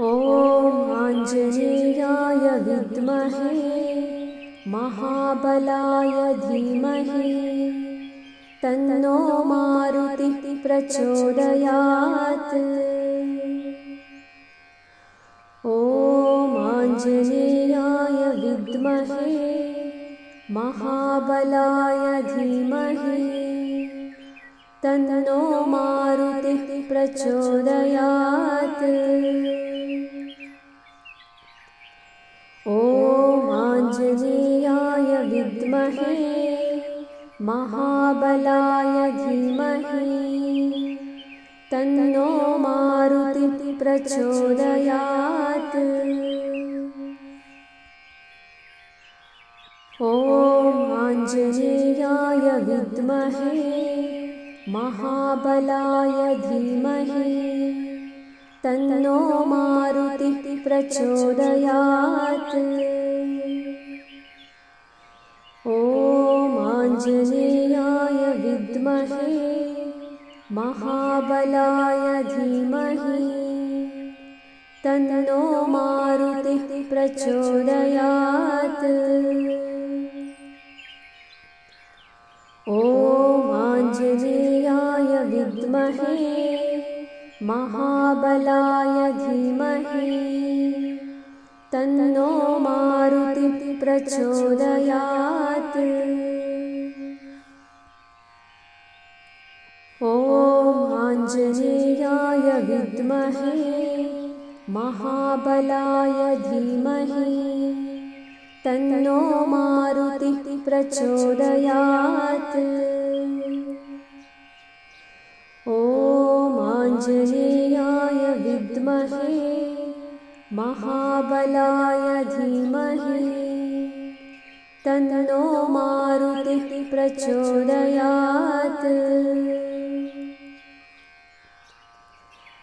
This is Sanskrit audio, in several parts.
ॐ आञ्जनेयाय विद्महे महाबलाय धीमहि तन्नो मारुतिः प्रचोदयात्। ॐ आञ्जनेयाय विद्महे महाबलाय धीमहि तन्नो मारुतिः प्रचोदयात्। ॐ आञ्जनेयाय विद्महे महाबलाय धीमहि तन्नो मारुतिः प्रचोदयात्। ॐ आञ्जनेयाय विद्महे महाबलाय धीमहि तन्नो मारुतिः प्रचोदयात्। ॐ आञ्जनेयाय विद्महे महाबलाय धीमहि तन्नो मारुतिः प्रचोदयात्। ॐ आञ्जनेयाय विद्महे महाबलाय धीमहि तन्नो मारुतिः प्रचोदयात्। ॐ आञ्जनेयाय विद्महे महाबलाय धीमहि तन्नो मारुतिः प्रचोदयात्। ॐ आञ्जनेयाय विद्महे महाबलाय धीमहि तन्नो मारुतिः प्रचोदयात्।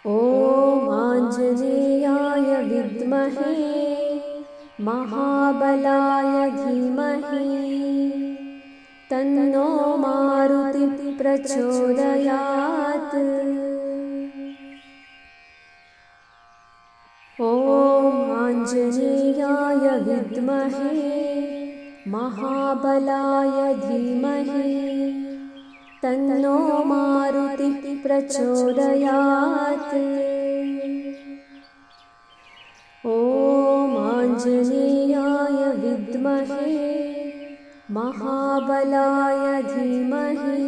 ॐ आञ्जनेयाय विद्महे महाबलाय धीमहि तन्नो मारुतिः प्रचोदयात्। ॐ आञ्जनेयाय विद्महे महाबलाय धीमहि तन्नो मारुतिः प्रचोदयात्। ॐ आञ्जनेयाय विद्महे महाबलाय धीमहि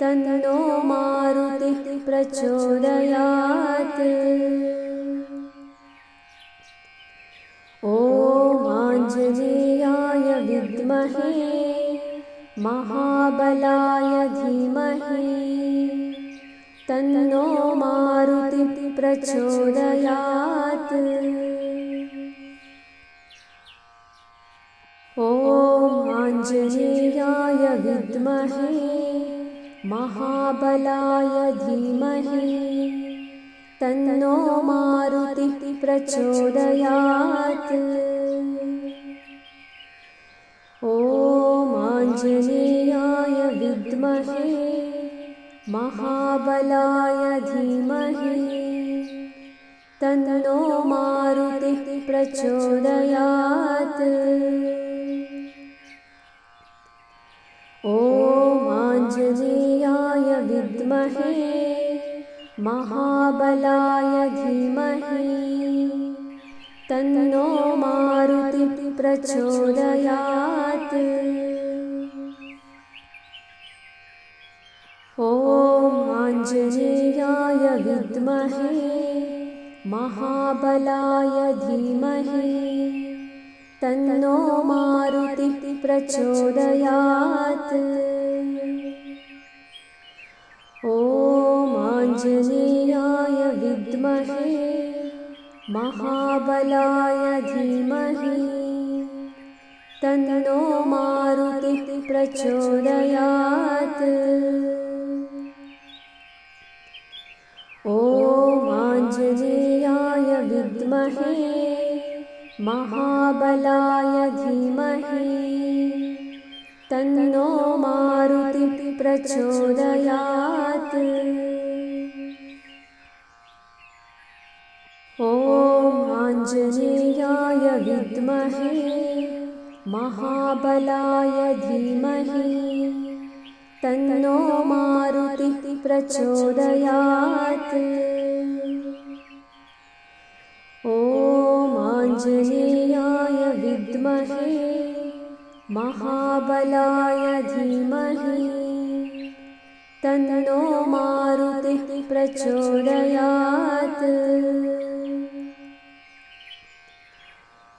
तन्नो मारुतिः प्रचोदयात्। ॐ आञ्जनेयाय विद्महे महाबलाय धीमहि तन्नो मारुतिः प्रचोदयात्। ॐ आञ्जनेयाय विद्महे महाबलाय धीमहि तन्नो मारुतिः प्रचोदयात्। ॐ आञ्जनेयाय विद्महे महाबलाय धीमहि तन्नो मारुतिः प्रचोदयात्। ॐ आञ्जनेयाय विद्महे महाबलाय धीमहि तन्नो मारुतिः प्रचोदयात्। ॐ आञ्जनेयाय विद्महे महाबलाय धीमहि तन्नो मारुतिः प्रचोदयात्। ॐ आञ्जनेयाय विद्महे महाबलाय धीमहि तन्नो मारुतिः प्रचोदयात्। ॐ आञ्जनेयाय विद्महे महाबलाय धीमहि तन्नो मारुतिः प्रचोदयात्। ॐ आञ्जनेयाय विद्महे महाबलाय धीमहि तन्नो मारुतिः प्रचोदयात्। ॐ आञ्जनेयाय विद्महे महाबलाय धीमहि तन्नो मारुतिः प्रचोदयात्।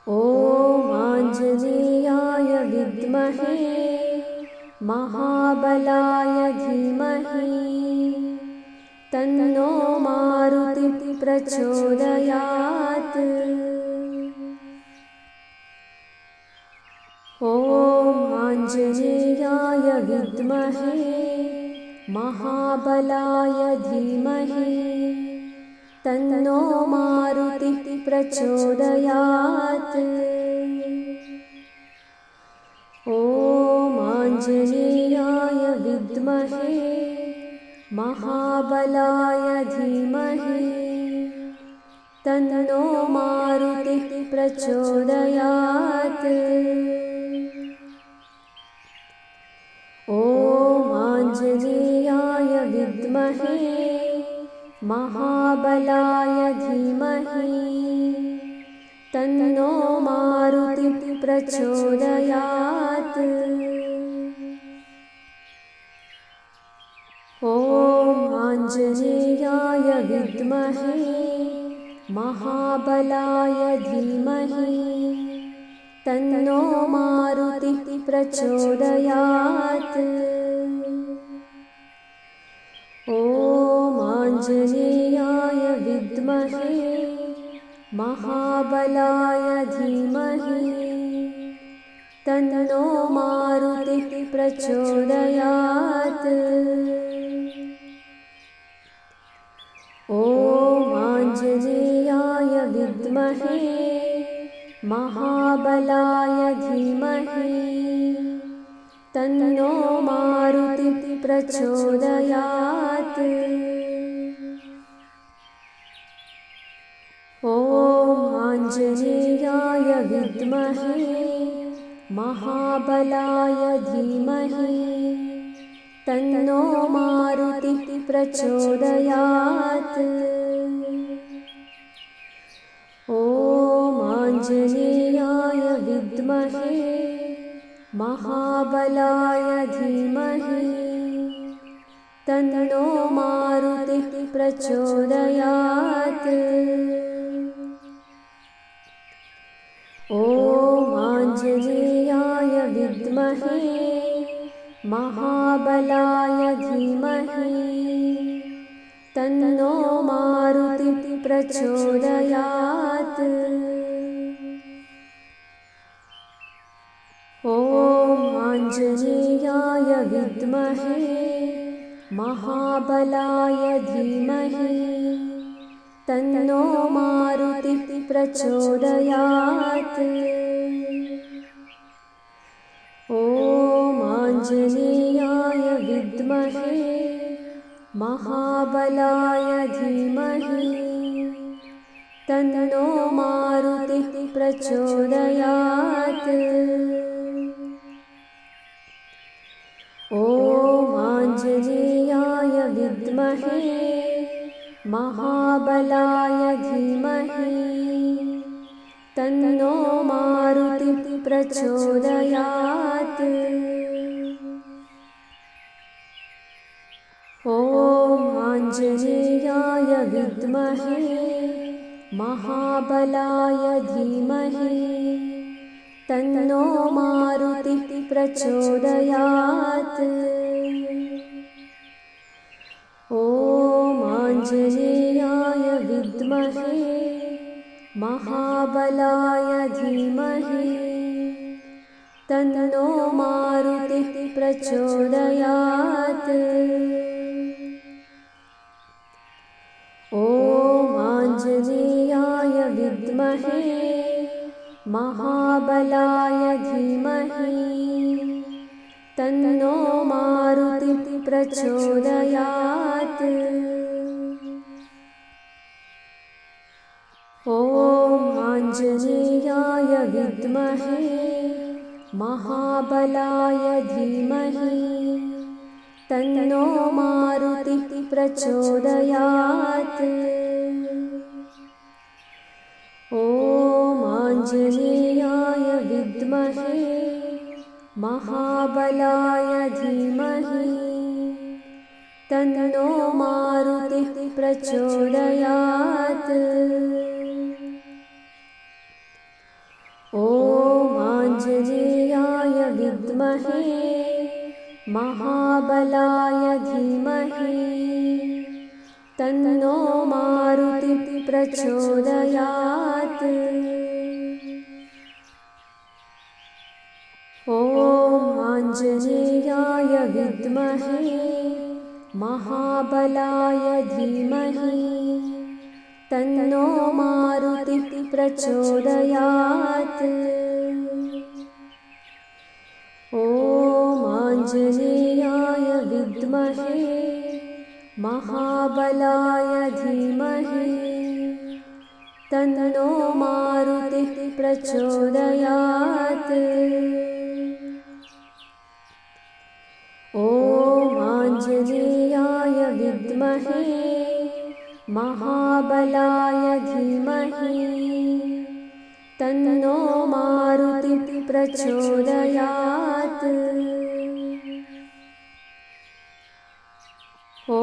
ॐ आञ्जनेयाय विद्महे महाबलाय धीमहि तन्नो मारुतिः प्रचोदयात्। ॐ आञ्जनेयाय विद्महे महाबलाय धीमहि तन्नो मारुतिः प्रचोदयात्। ॐ आञ्जनेयाय विद्महे महाबलाय धीमहि तन्नो मारुतिः प्रचोदयात्। ॐ आञ्जनेयाय विद्महे महाबलाय धीमहि तन्नो मारुतिः प्रचोदयात्। ॐ आञ्जनेयाय विद्महे महाबलाय धीमहि तन्नो मारुतिः प्रचोदयात्। ॐ आञ्जनेयाय विद्महे महाबलाय धीमहि तन्नो मारुतिः प्रचोदयात्। ॐ आञ्जनेयाय विद्महे महाबलाय धीमहि तन्नो मारुतिः प्रचोदयात्। ॐ आञ्जनेयाय विद्महे महाबलाय धीमहि तन्नो मारुतिः प्रचोदयात्। ॐ आञ्जनेयाय विद्महे महाबलाय धीमहि तन्नो मारुतिः प्रचोदयात्। ॐ आञ्जनेयाय विद्महे महाबलाय धीमहि तन्नो मारुतिः प्रचोदयात्। ॐ आञ्जनेयाय विद्महे महाबलाय धीमहि तन्नो मारुतिः प्रचोदयात्। ॐ आञ्जनेयाय विद्महे महाबलाय धीमहि तन्नो मारुतिः प्रचोदयात्। ॐ आञ्जनेयाय विद्महे महाबलाय धीमहि तन्नो मारुतिः प्रचोदयात्। ॐ आञ्जनेयाय विद्महे महाबलाय धीमहि तन्नो मारुतिः प्रचोदयात्। ॐ आञ्जनेयाय विद्महे महाबलाय धीमहि तन्नो मारुतिः प्रचोदयात्। ॐ आञ्जनेयाय विद्महे महाबलाय धीमहि तन्नो मारुतिः प्रचोदयात्। ॐ आञ्जनेयाय विद्महे महाबलाय धीमहि तन्नो मारुतिः प्रचोदयात्। ॐ आञ्जनेयाय विद्महे महाबलाय धीमहि तन्नो मारुतिः प्रचोदयात्। ॐ आञ्जनेयाय विद्महे महाबलाय धीमहि तन्नो मारुतिः प्रचोदयात्। ॐ आञ्जनेयाय विद्महे महाबलाय धीमहि तन्नो मारुतिः प्रचोदयात्। ॐ आञ्जनेयाय विद्महे महाबलाय धीमहि तन्नो मारुतिः प्रचोदयात्। ॐ आञ्जनेयाय विद्महे महाबलाय धीमहि तन्नो मारुतिः प्रचोदयात्। ॐ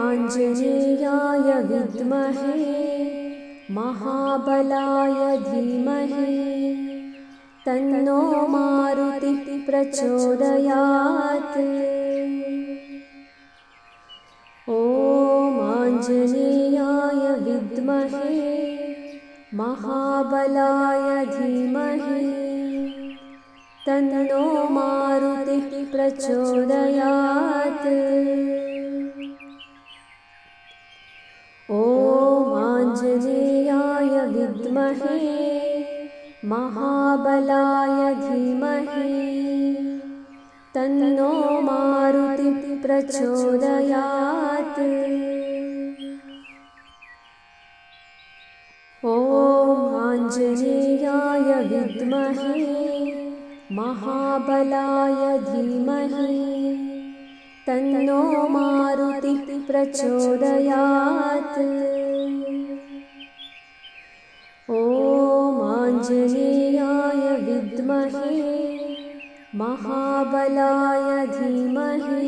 आञ्जनेयाय विद्महे महाबलाय धीमहि तन्नो मारुतिः प्रचोदयात्। ॐ आञ्जनेयाय विद्महे महाबलाय धीमहि तन्नो मारुतिः प्रचोदयात्। ॐ आञ्जनेयाय विद्महे महाबलाय धीमहि तन्नो मारुतिः प्रचोदयात्। ॐ आञ्जनेयाय विद्महे महाबलाय धीमहि तन्नो मारुतिः प्रचोदयात्। ॐ आञ्जनेयाय विद्महे महाबलाय धीमहि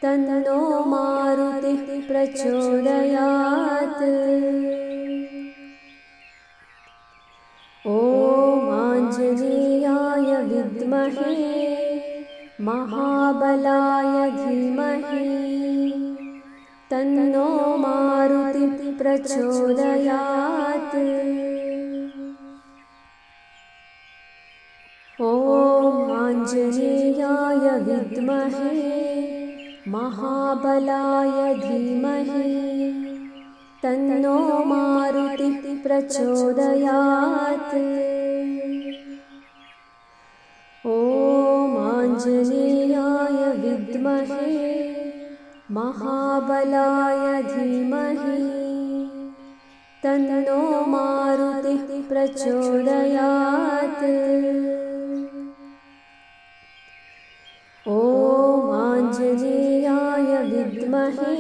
तन्नो मारुतिः प्रचोदयात्। ॐ आञ्जनेयाय विद्महे महाबलाय धीमहि तन्नो मारुतिः प्रचोदयात्। ॐ आञ्जनेयाय विद्महे महाबलाय धीमहि तन्नो मारुतिः प्रचोदयात्। ॐ आञ्जनेयाय विद्महे महाबलाय धीमहि तन्नो मारुतिः प्रचोदयात्। ॐ आञ्जनेयाय विद्महे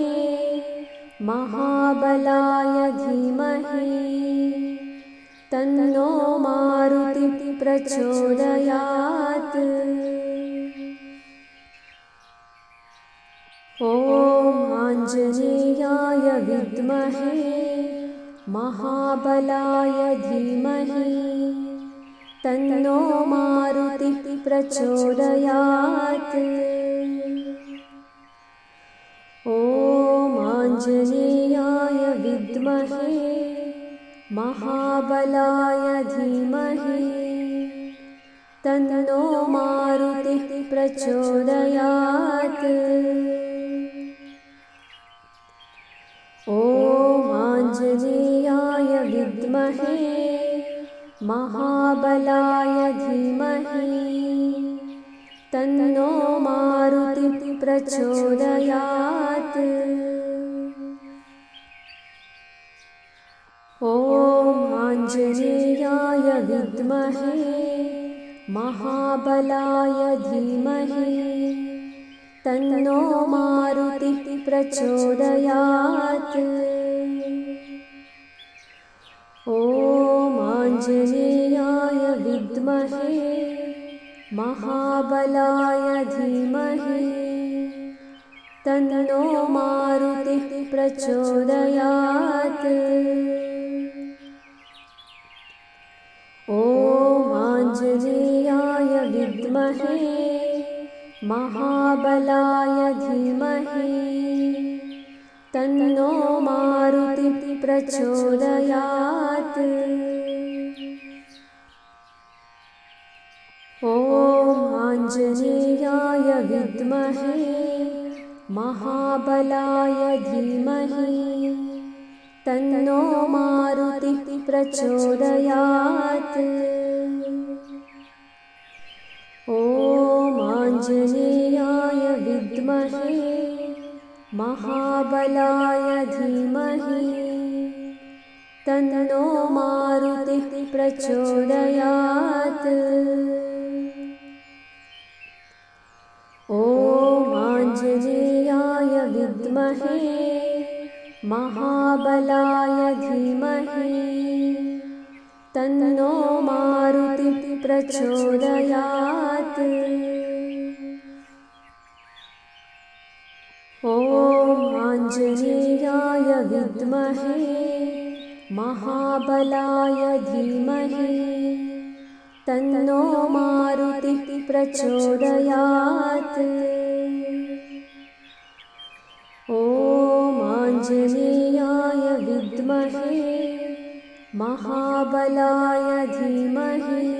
महाबलाय धीमहि तन्नो मारुतिः प्रचोदयात्। ॐ आञ्जनेयाय विद्महे महाबलाय धीमहि तन्नो मारुतिः प्रचोदयात्। ॐ आञ्जनेयाय विद्महे महाबलाय धीमहि तन्नो मारुतिः प्रचोदयात्। ॐ आञ्जनेयाय विद्महे महाबलाय धीमहि तन्नो मारुतिः प्रचोदयात्। ॐ आञ्जनेयाय विद्महे महाबलाय धीमहि तन्नो मारुतिः प्रचोदयात्। ॐ आञ्जनेयाय विद्महे महाबलाय धीमहि तन्नो मारुतिः प्रचोदयात्। ॐ आञ्जनेयाय विद्महे महाबलाय धीमहि तन्नो मारुतिः प्रचोदयात्। ॐ आञ्जनेयाय विद्महे महाबलाय धीमहि तन्नो मारुतिः प्रचोदयात्। ॐ आञ्जनेयाय विद्महे महाबलाय धीमहि तन्नो मारुतिः प्रचोदयात्। ॐ आञ्जनेयाय विद्महे महाबलाय धीमहि तन्नो मारुतिः प्रचोदयात्। ॐ आञ्जनेयाय विद्महे महाबलाय धीमहि तन्नो मारुतिः प्रचोदयात्। ॐ आञ्जनेयाय विद्महे महाबलाय धीमहि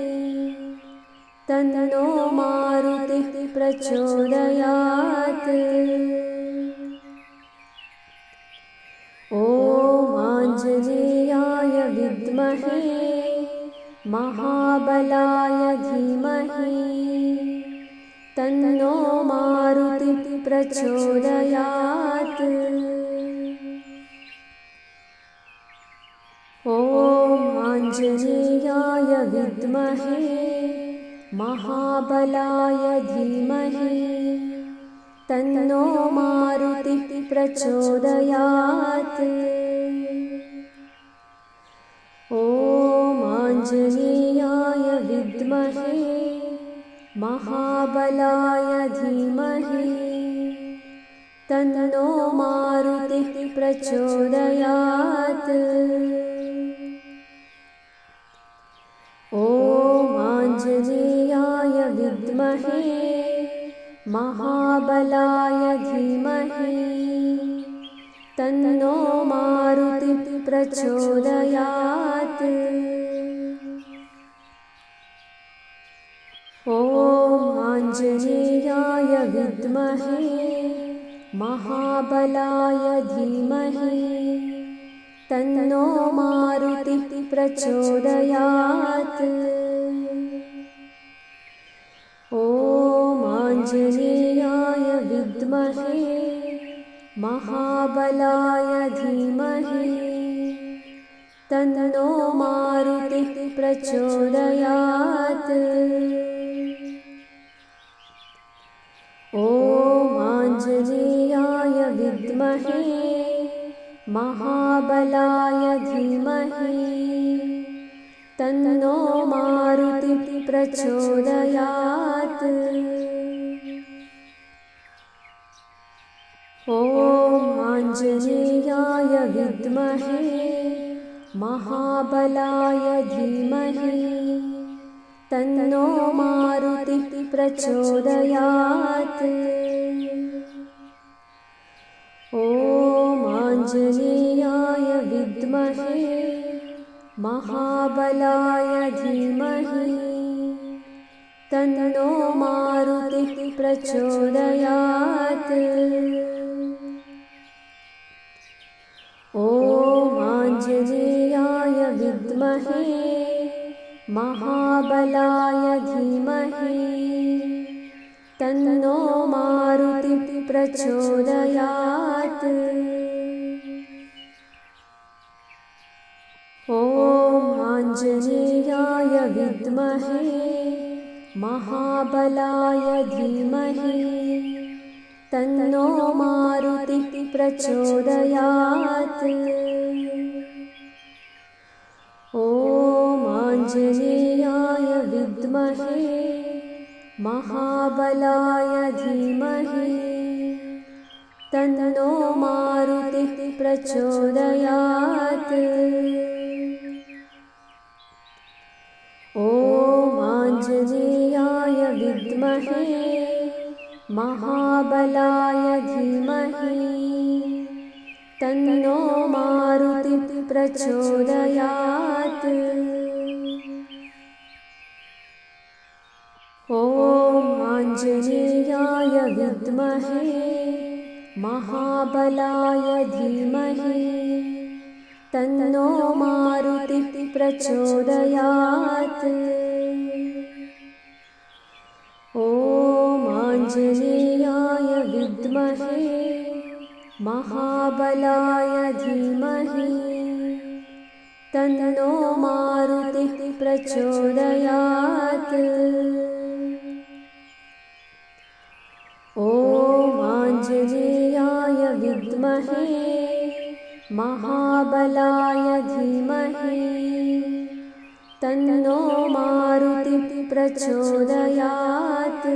तन्नो मारुतिः प्रचोदयात्। ॐ आञ्जनेयाय विद्महे महाबलाय धीमहि तन्नो मारुतिः प्रचोदयात्। ॐ आञ्जनेयाय विद्महे महाबलाय धीमहि तन्नो मारुतिः प्रचोदयात्। ॐ आञ्जनेयाय विद्महे महाबलाय धीमहि तन्नो मारुतिः प्रचोदयात्। ॐ आञ्जनेयाय विद्महे महाबलाय धीमहि तन्नो मारुतिः प्रचोदयात्। ॐ आञ्जनेयाय विद्महे महाबलाय धीमहि तन्नो मारुतिः प्रचोदयात्। ॐ आञ्जनेयाय विद्महे महाबलाय धीमहि तन्नो मारुतिः प्रचोदयात्। ॐ आञ्जनेयाय विद्महे महाबलाय धीमहि तन्नो मारुतिः प्रचोदयात्। ॐ आञ्जनेयाय विद्महे महाबलाय धीमहि तन्नो मारुतिः प्रचोदयात्। ॐ आञ्जनेयाय विद्महे महाबलाय धीमहि तन्नो मारुतिः प्रचोदयात्। ॐ आञ्जनेयाय विद्महे महाबलाय धीमहि तन्नो मारुतिः प्रचोदयात्। ॐ आञ्जनेयाय विद्महे महाबलाय धीमहि तन्नो मारुतिः प्रचोदयात्। ॐ आञ्जनेयाय विद्महे महाबलाय धीमहि तन्नो मारुतिः प्रचोदयात्। ॐ आञ्जनेयाय विद्महे महाबलाय धीमहि तन्नो मारुतिः प्रचोदयात्। ॐ आञ्जनेयाय विद्महे महाबलाय धीमहि तन्नो मारुतिः प्रचोदयात्। ॐ आञ्जनेयाय विद्महे महाबलाय धीमहि तन्नो मारुतिः प्रचोदयात्। ॐ आञ्जनेयाय विद्महे महाबलाय धीमहि तन्नो मारुतिः प्रचोदयात्।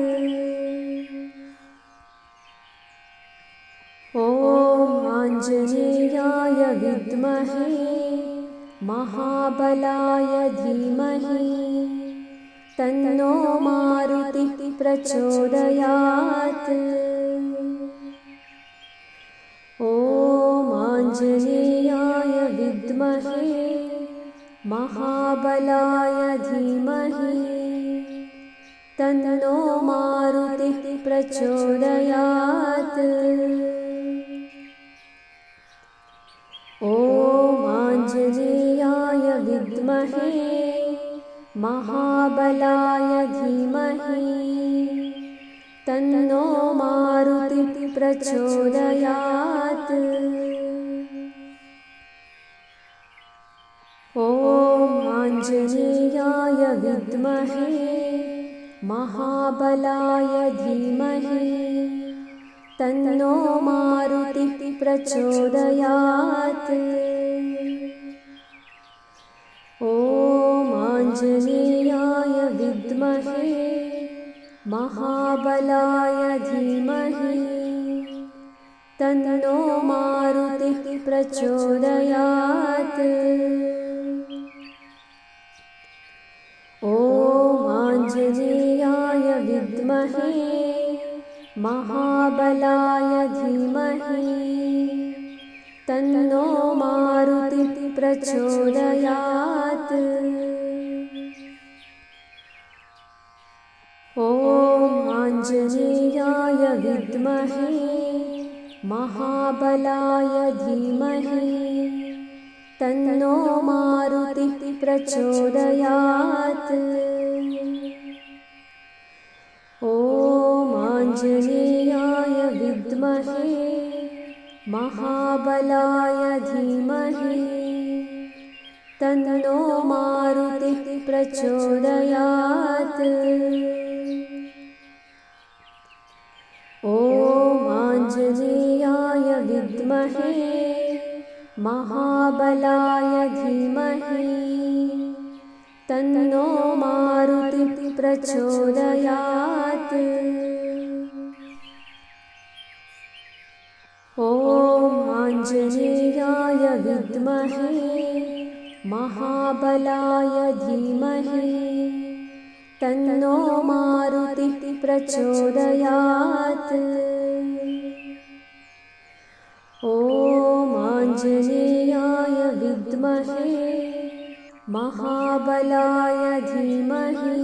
ॐ आञ्जनेयाय विद्महे महाबलाय धीमहि तन्नो मारुतिः प्रचोदयात्। ॐ आञ्जनेयाय विद्महे महाबलाय धीमहि तन्नो मारुतिः प्रचोदयात्। ॐ आञ्जनेयाय विद्महे महाबलाय धीमहि तन्नो मारुतिः प्रचोदयात्। ॐ आञ्जनेयाय विद्महे महाबलाय धीमहि तन्नो मारुतिः प्रचोदयात्। ॐ आञ्जनेयाय विद्महे महाबलाय धीमहि तन्नो मारुतिः प्रचोदयात्। ॐ आञ्जनेयाय विद्महे महाबलाय धीमहि तन्नो मारुतिः प्रचोदयात्। ॐ आञ्जनेयाय विद्महे महाबलाय धीमहि तन्नो मारुतिः प्रचोदयात्। ॐ आञ्जनेयाय विद्महे महाबलाय धीमहि तन्नो मारुतिः प्रचोदयात्। ॐ आञ्जनेयाय विद्महे महाबलाय धीमहि तन्नो मारुतिः प्रचोदयात्। ॐ आञ्जनेयाय विद्महे महाबलाय धीमहि तन्नो मारुतिः प्रचोदयात्। ॐ आञ्जनेयाय विद्महे महाबलाय धीमहि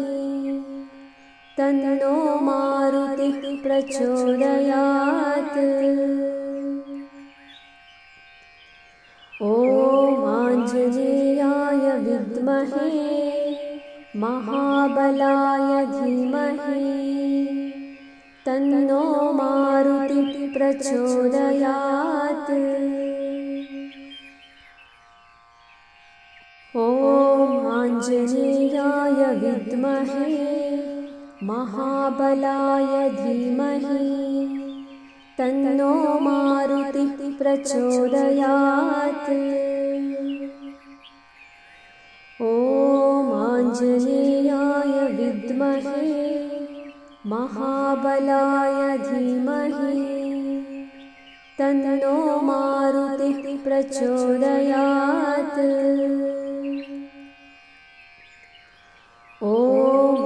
तन्नो मारुतिः प्रचोदयात्। ॐ आञ्जनेयाय विद्महे महाबलाय धीमहि तन्नो मारुतिः प्रचोदयात्। ॐ आञ्जनेयाय विद्महे महाबलाय धीमहि तन्नो मारुतिः प्रचोदयात्। ॐ आञ्जनेयाय विद्महे महाबलाय धीमहि तन्नो मारुतिः प्रचोदयात्। ॐ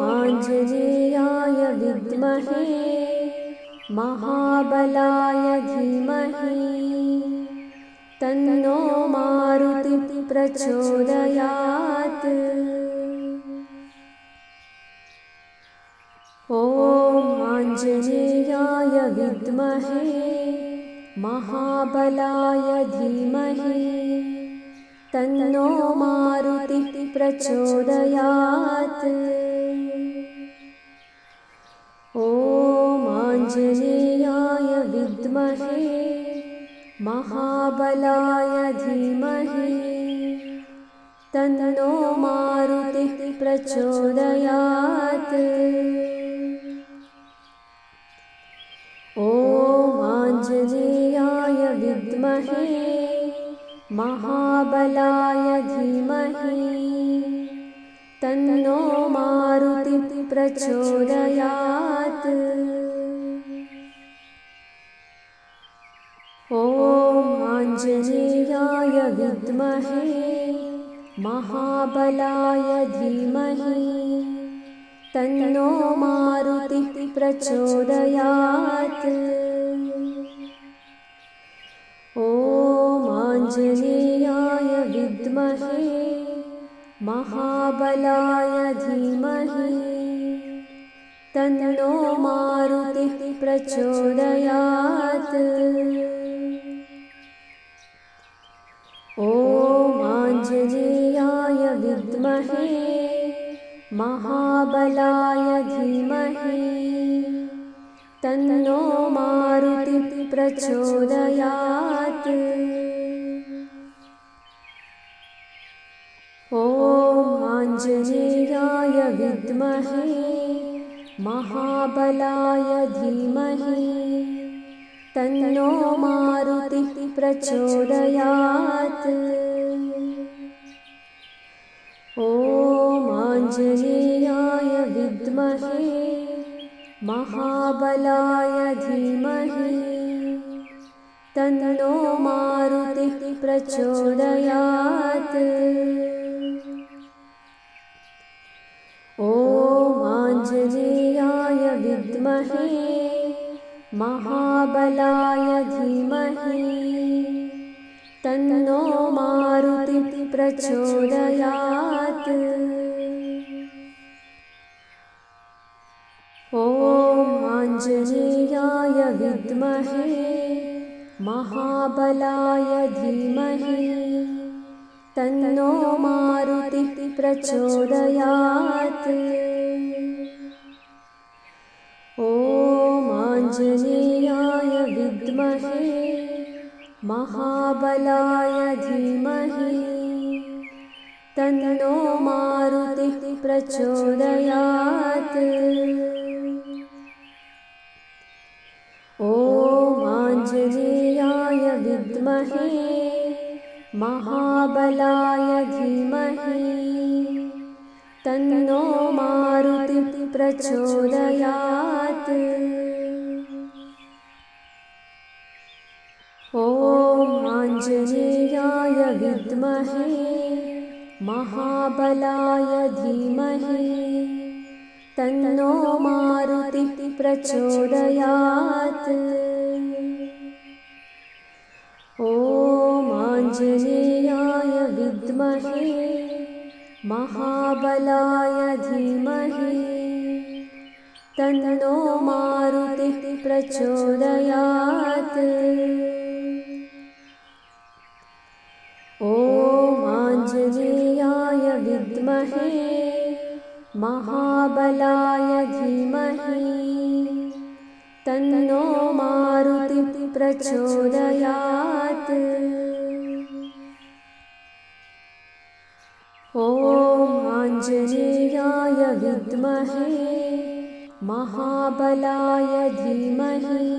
आञ्जनेयाय विद्महे महाबलाय धीमहि तन्नो मारुतिः प्रचोदयात्। ॐ आञ्जनेयाय विद्महे महाबलाय धीमहि तन्नो मारुतिः प्रचोदयात्। ॐ आञ्जनेयाय विद्महे महाबलाय धीमहि तन्नो मारुतिः प्रचोदयात्। ॐ आञ्जनेयाय विद्महे महाबलाय धीमहि तन्नो मारुतिः प्रचोदयात्। ॐ आञ्जनेयाय विद्महे महाबलाय धीमहि तन्नो मारुतिः प्रचोदयात्। ॐ आञ्जनेयाय विद्महे महाबलाय धीमहि तन्नो मारुतिः प्रचोदयात्। ॐ आञ्जनेयाय विद्महे महाबलाय धीमहि तन्नो मारुतिः प्रचोदयात्। ॐ आञ्जनेयाय विद्महे महाबलाय धीमहि तन्नो मारुतिः प्रचोदयात्। ॐ आञ्जनेयाय विद्महे महाबलाय धीमहि तन्नो मारुतिः प्रचोदयात्। ॐ आञ्जनेयाय विद्महे महाबलाय धीमहि तन्नो मारुतिः प्रचोदयात्। ॐ आञ्जनेयाय विद्महे महाबलाय धीमहि तन्नो मारुतिः प्रचोदयात्। ॐ आञ्जनेयाय विद्महे महाबलाय धीमहि तन्नो मारुतिः प्रचोदयात्। ॐ आञ्जनेयाय विद्महे महाबलाय धीमहि तन्नो मारुतिः प्रचोदयात्। ॐ आञ्जनेयाय विद्महे महाबलाय धीमहि तन्नो मारुतिः प्रचोदयात्। ॐ आञ्जनेयाय विद्महे महाबलाय धीमहि तन्नो मारुतिः प्रचोदयात्। ॐ आञ्जनेयाय विद्महे महाबलाय धीमहि तन्नो मारुतिः प्रचोदयात्। ॐ आञ्जनेयाय विद्महे महाबलाय धीमहि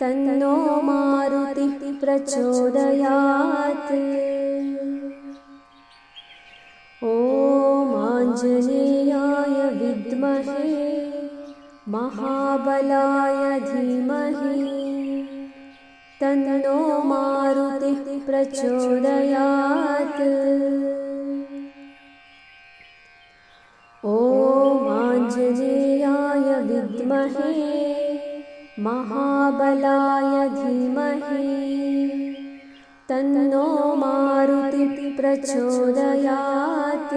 तन्नो मारुतिः प्रचोदयात्। ॐ आञ्जनेयाय विद्महे महाबलाय धीमहि तन्नो मारुतिः प्रचोदयात्। ॐ आञ्जनेयाय विद्महे महाबलाय धीमहि तन्नो मारुतिः प्रचोदयात्।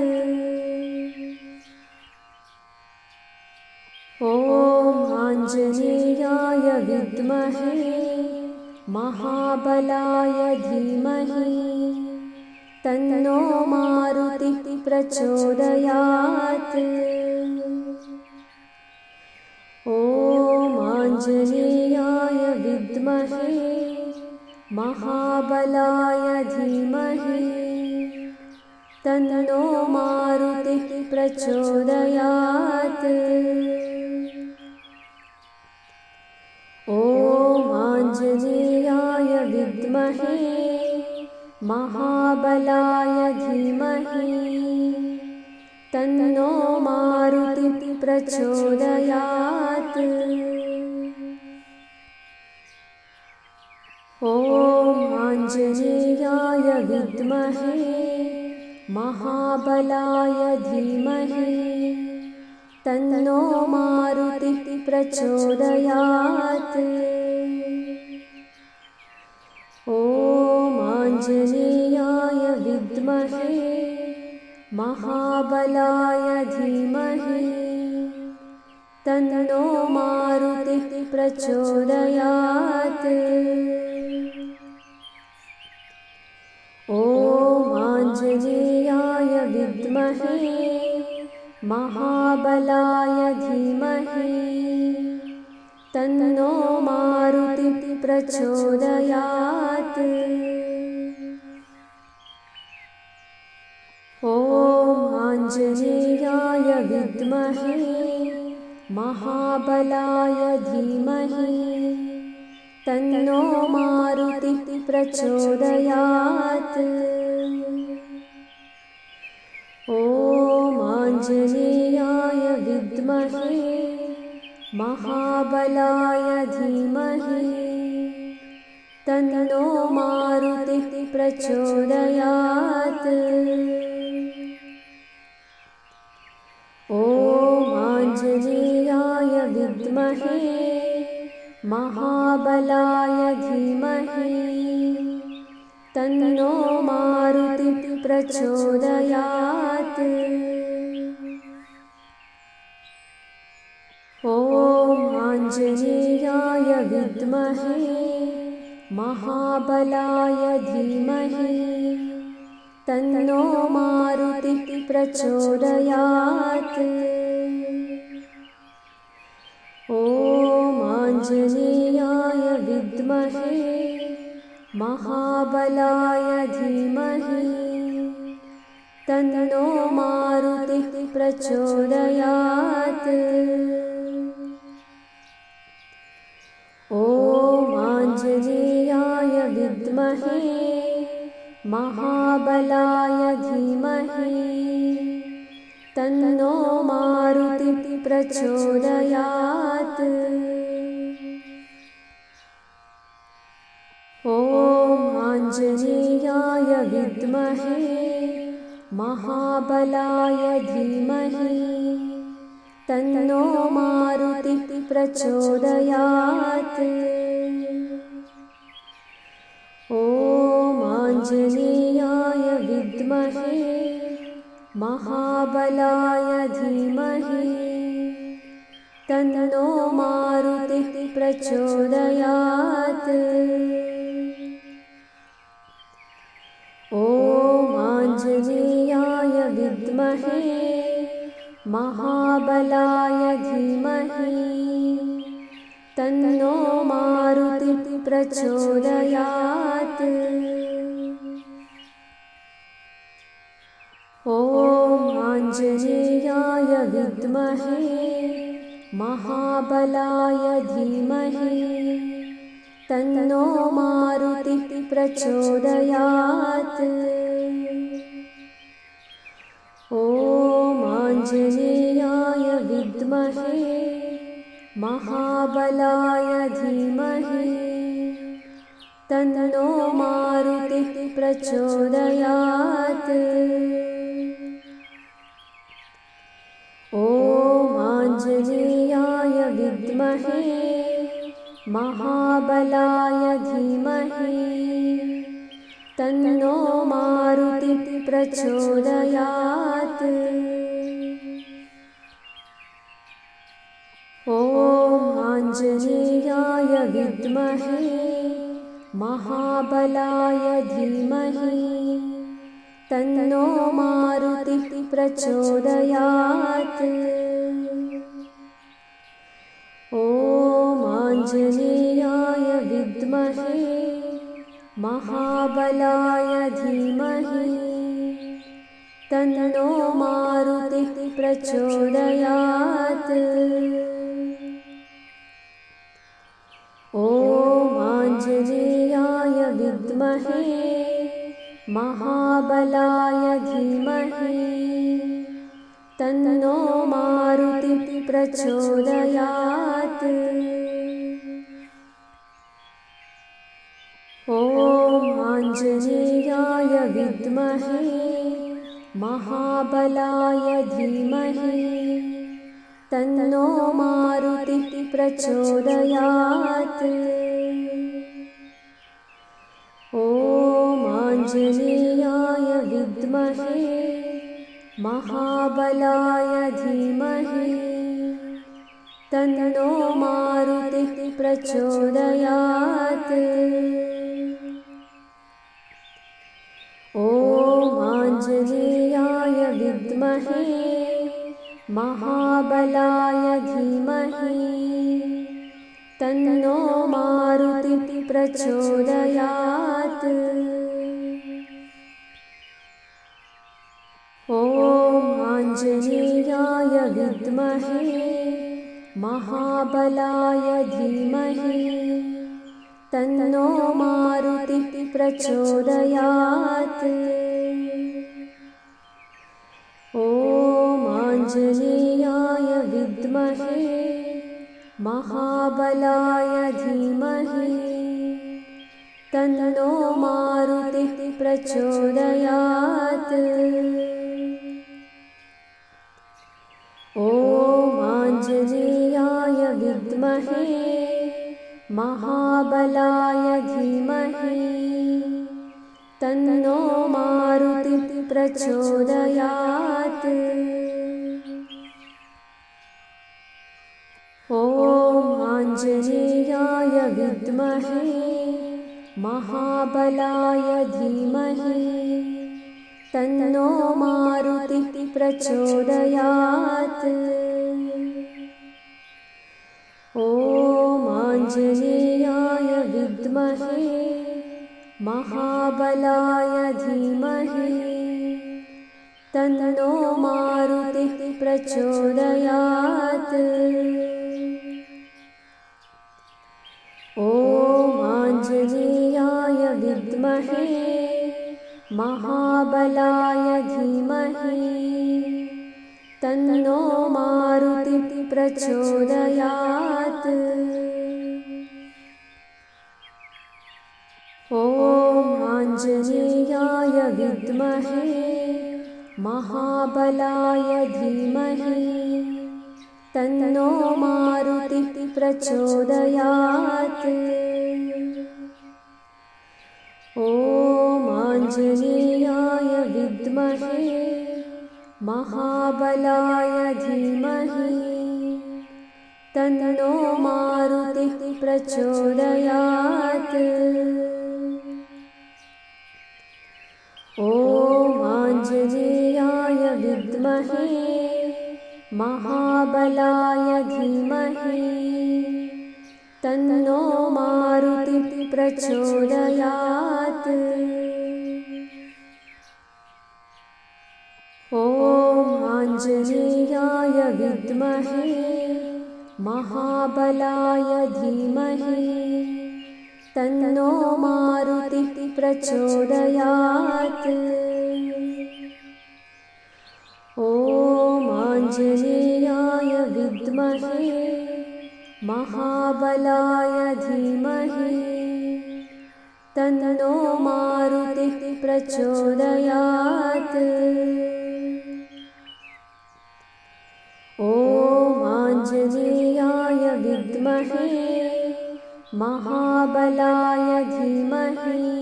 ॐ आञ्जनेयाय विद्महे महाबलाय धीमहि तन्नो मारुतिः प्रचोदयात्। ॐ आञ्जनेयाय विद्महे महाबलाय धीमहि तन्नो मारुतिः प्रचोदयात्। ॐ आञ्जनेयाय विद्महे महाबलाय धीमहि तन्नो मारुतिः प्रचोदयात्। ॐ आञ्जनेयाय विद्महे महाबलाय धीमहि तन्नो मारुतिः प्रचोदयात्। ॐ आञ्जनेयाय विद्महे महाबलाय धीमहि तन्नो मारुतिः प्रचोदयात्। ॐ आञ्जनेयाय विद्महे महाबलाय धीमहि तन्नो मारुतिः प्रचोदयात्। ॐ आञ्जनेयाय विद्महे महाबलाय धीमहि तन्नो मारुतिः प्रचोदयात्। ॐ आञ्जनेयाय विद्महे महाबलाय धीमहि तन्नो मारुतिः प्रचोदयात्। ॐ आञ्जनेयाय विद्महे महाबलाय धीमहि तन्नो मारुतिः प्रचोदयात्। ॐ आञ्जनेयाय विद्महे महाबलाय धीमहि तन्नो मारुतिः प्रचोदयात्। ॐ आञ्जनेयाय विद्महे महाबलाय धीमहि तन्नो मारुतिः प्रचोदयात्। ॐ आञ्जनेयाय विद्महे महाबलाय धीमहि तन्नो मारुतिः प्रचोदयात्। ॐ आञ्जनेयाय विद्महे महाबलाय धीमहि तन्नो मारुतिः प्रचोदयात्। ॐ आञ्जनेयाय विद्महे महाबलाय धीमहि तन्नो मारुतिः प्रचोदयात्। ॐ आञ्जनेयाय विद्महे महाबलाय धीमहि तन्नो मारुतिः प्रचोदयात्। ॐ आञ्जनेयाय विद्महे महाबलाय धीमहि तन्नो मारुतिः प्रचोदयात्। ॐ आञ्जनेयाय विद्महे महाबलाय धीमहि तन्नो मारुतिः प्रचोदयात्। ॐ आञ्जनेयाय विद्महे महाबलाय धीमहि तन्नो मारुतिः प्रचोदयात्। ॐ आञ्जनेयाय विद्महे महाबलाय धीमहि तन्नो मारुतिः प्रचोदयात्। ॐ आञ्जनेयाय विद्महे महाबलाय धीमहि तन्नो मारुतिः प्रचोदयात्। ॐ आञ्जनेयाय विद्महे महाबलाय धीमहि तन्नो मारुतिः प्रचोदयात्। ॐ आञ्जनेयाय विद्महे महाबलाय धीमहि तन्नो मारुतिः प्रचोदयात्। ॐ आञ्जनेयाय विद्महे महाबलाय धीमहि तन्नो मारुतिः प्रचोदयात्। ॐ आञ्जनेयाय विद्महे महाबलाय धीमहि तन्नो मारुतिः प्रचोदयात्। ॐ आञ्जनेयाय विद्महे महाबलाय धीमहि तन्नो मारुतिः प्रचोदयात्। ॐ आञ्जनेयाय विद्महे महाबलाय धीमहि तन्नो मारुतिः प्रचोदयात्। ॐ आञ्जनेयाय विद्महे महाबलाय धीमहि तन्नो मारुतिः प्रचोदयात्। ॐ आञ्जनेयाय विद्महे महाबलाय धीमहि तन्नो मारुतिः प्रचोदयात्। ॐ आञ्जनेयाय विद्महे महाबलाय धीमहि तन्नो मारुतिः प्रचोदयात्। ॐ आञ्जनेयाय विद्महे महाबलाय धीमहि तन्नो मारुतिः प्रचोदयात्। ॐ आञ्जनेयाय विद्महे महाबलाय धीमहि तन्नो मारुतिः प्रचोदयात्। ॐ आञ्जनेयाय विद्महे महाबलाय धीमहि तन्नो मारुतिः प्रचोदयात्। ॐ आञ्जनेयाय विद्महे महाबलाय धीमहि तन्नो मारुतिः प्रचोदयात्। ॐ आञ्जनेयाय विद्महे महाबलाय धीमहि तन्नो मारुतिः प्रचोदयात्। ॐ आञ्जनेयाय विद्महे महाबलाय धीमहि तन्नो मारुतिः प्रचोदयात्। ॐ आञ्जनेयाय विद्महे महाबलाय धीमहि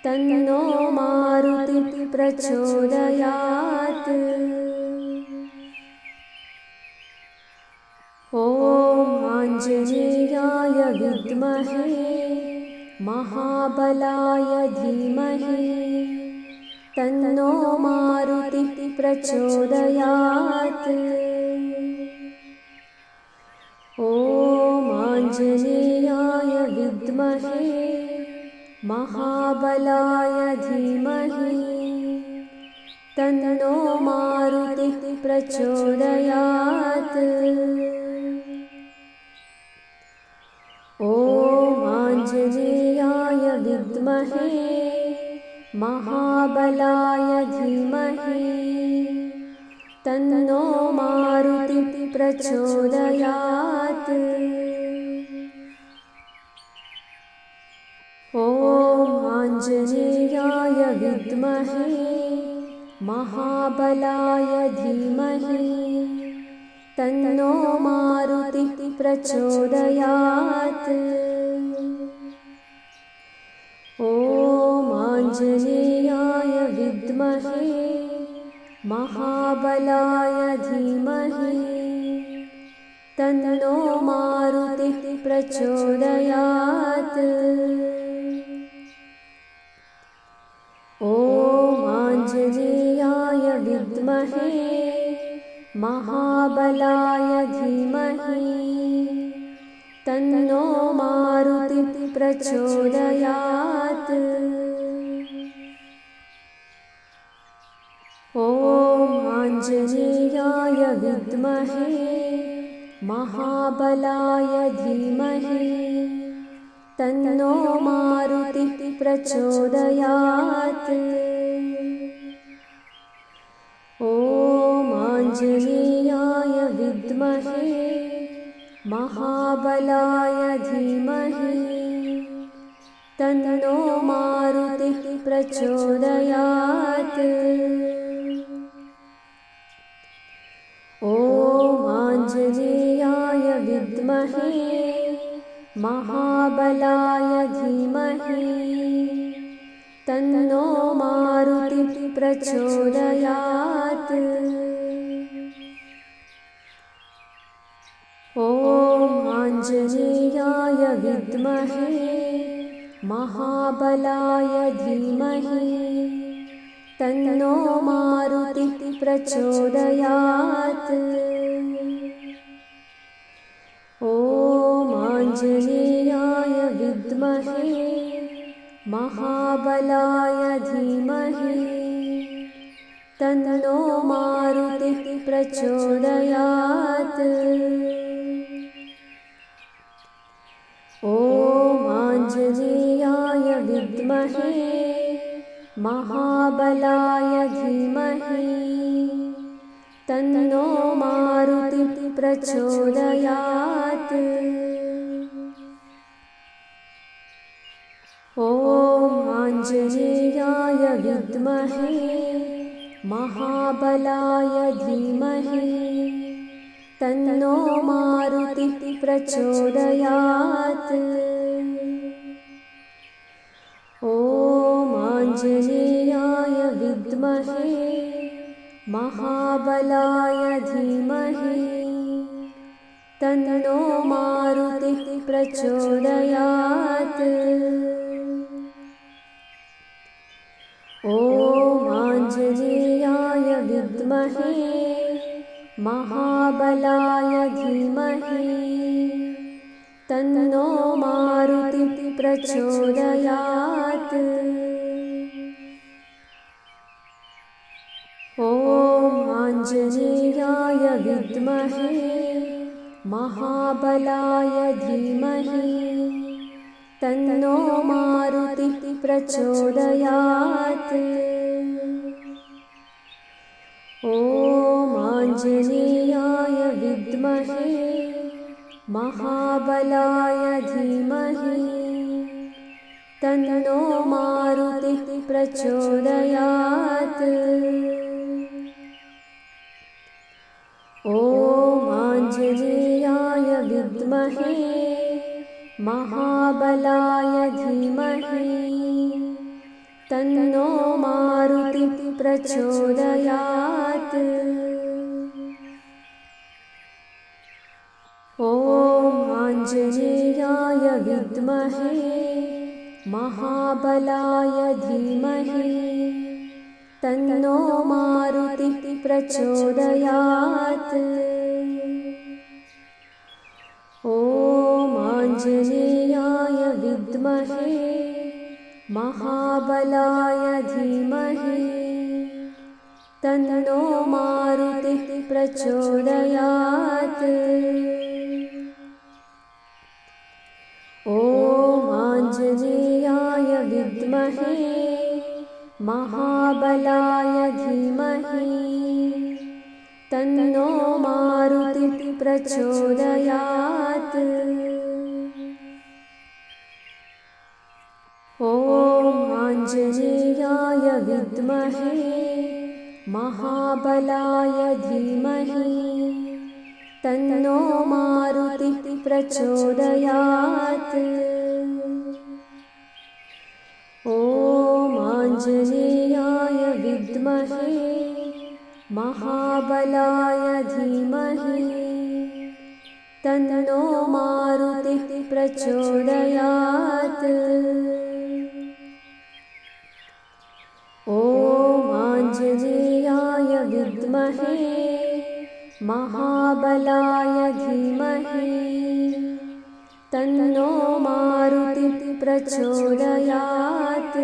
तन्नो मारुतिः प्रचोदयात्। ॐ आञ्जनेयाय विद्महे महाबलाय धीमहि तन्नो मारुतिः प्रचोदयात्। ॐ आञ्जनेयाय विद्महे महाबलाय धीमहि तन्नो मारुतिः प्रचोदयात्। ॐ आञ्जनेयाय विद्महे महाबलाय धीमहि तन्नो मारुतिः प्रचोदयात्। ॐ आञ्जनेयाय विद्महे महाबलाय धीमहि तन्नो मारुतिः प्रचोदयात्। ॐ आञ्जनेयाय विद्महे महाबलाय धीमहि तन्नो मारुतिः प्रचोदयात्। ॐ आञ्जनेयाय विद्महे महाबलाय धीमहि तन्नो मारुतिः प्रचोदयात्। ॐ आञ्जनेयाय विद्महे महाबलाय धीमहि तन्नो मारुतिः प्रचोदयात्। ॐ आञ्जनेयाय विद्महे महाबलाय धीमहि तन्नो मारुतिः प्रचोदयात्। ॐ आञ्जनेयाय विद्महे महाबलाय धीमहि तन्नो मारुतिः प्रचोदयात्। ॐ आञ्जनेयाय विद्महे महाबलाय धीमहि तन्नो मारुतिः प्रचोदयात्। ॐ आञ्जनेयाय विद्महे महाबलाय धीमहि तन्नो मारुतिः प्रचोदयात्। ॐ आञ्जनेयाय विद्महे महाबलाय धीमहि तन्नो मारुतिः प्रचोदयात्। ॐ आञ्जनेयाय विद्महे महाबलाय धीमहि तन्नो मारुतिः प्रचोदयात्। ॐ आञ्जनेयाय विद्महे महाबलाय धीमहि तन्नो मारुतिः प्रचोदयात्। ॐ आञ्जनेयाय विद्महे महाबलाय धीमहि तन्नो मारुतिः प्रचोदयात्। विद्महे महाबलाय धीमहि तन्नो मारुतिः प्रचोदयात्। ॐ आञ्जनेयाय विद्महे महाबलाय धीमहि तन्नो मारुतिः प्रचोदयात्। ॐ आञ्जनेयाय विद्महे महाबलाय धीमहि तन्नो मारुतिः प्रचोदयात्। ॐ आञ्जनेयाय विद्महे महाबलाय धीमहि तन्नो मारुतिः प्रचोदयात्। ॐ आञ्जनेयाय विद्महे महाबलाय धीमहि तन्नो मारुतिः प्रचोदयात्। ॐ आञ्जनेयाय विद्महे महाबलाय धीमहि तन्नो मारुतिः प्रचोदयात्। ॐ आञ्जनेयाय विद्महे महाबलाय धीमहि तन्नो मारुतिः प्रचोदयात्। ॐ आञ्जनेयाय विद्महे महाबलाय धीमहि तन्नो मारुतिः प्रचोदयात्। ॐ आञ्जनेयाय विद्महे महाबलाय धीमहि तन्नो मारुतिः प्रचोदयात्।